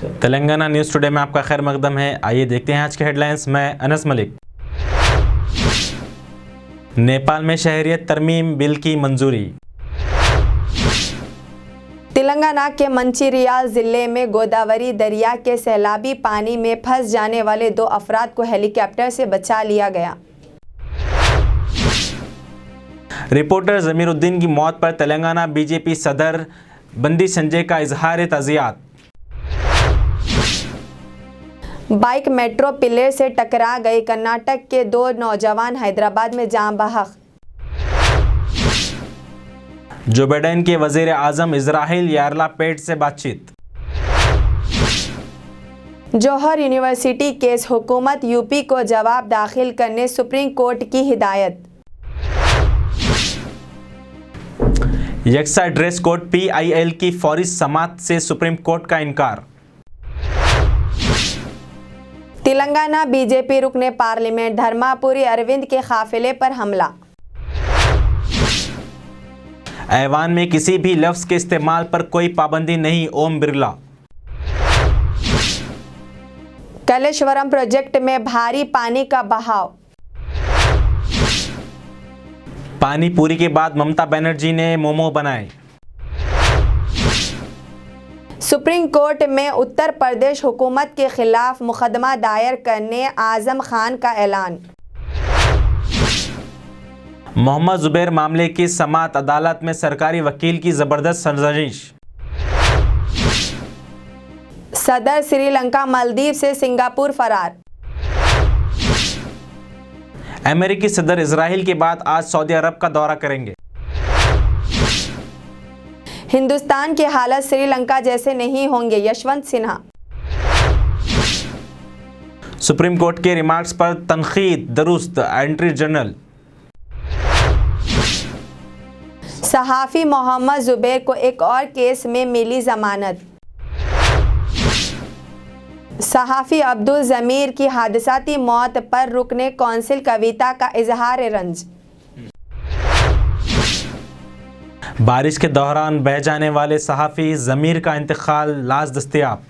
Telangana news today में आपका खैर मकदम है। आइए देखते हैं आज के हेडलाइंस। मैं अनस मलिक। नेपाल में शहरियत तरमीम बिल की मंजूरी। तेलंगाना के मंचिरियाल जिले में गोदावरी दरिया के सैलाबी पानी में फंस जाने वाले 2 अफराद को हेलीकॉप्टर से बचा लिया गया। रिपोर्टर जमीरुद्दीन की मौत पर तेलंगाना बीजेपी सदर बंदी संजय का इजहार ताज़ियत। बाइक मेट्रो पिलर से टकरा गई, कर्नाटक के 2 नौजवान हैदराबाद में जान बहक। जो बाइडेन के वजीर आजम इजराइल यारला पेट से बातचीत। जौहर यूनिवर्सिटी केस, हुकूमत यूपी को जवाब दाखिल करने सुप्रीम कोर्ट की हिदायत। यकसा ड्रेस कोड, PIL की फौरी समाअत से सुप्रीम कोर्ट का इनकार। तेलंगाना बीजेपी रुकने पार्लियामेंट धर्मापुरी अरविंद के काफिले पर हमला। ऐवान में किसी भी लफ्ज़ के इस्तेमाल पर कोई पाबंदी नहीं, ओम बिरला। कलेश्वरम प्रोजेक्ट में भारी पानी का बहाव। पानी पूरी के बाद ममता बनर्जी ने मोमो बनाए। सुप्रीम कोर्ट में उत्तर प्रदेश हुकूमत के खिलाफ मुकदमा दायर करने आजम खान का ऐलान। मोहम्मद जुबैर मामले की समाअत, अदालत में सरकारी वकील की ज़बरदस्त सरजनिश। सदर श्रीलंका मालदीव से सिंगापुर फरार। अमेरिकी सदर इजराइल के बाद आज सऊदी अरब का दौरा करेंगे। हिंदुस्तान की हालत श्रीलंका जैसे नहीं होंगे, यशवंत सिन्हा। सुप्रीम कोर्ट के रिमार्क्स पर तनकीद, दुरुस्त, एंट्री जनरल। सहाफ़ी मोहम्मद जुबैर को एक और केस में मिली जमानत। सहाफ़ी अब्दुल ज़मीर की हादसाती मौत पर रुकने कौंसिल कविता का इजहार रंज। बारिश के दौरान बह जाने वाले सहाफ़ी ज़मीर का इंतकाल, लाश दस्तयाब।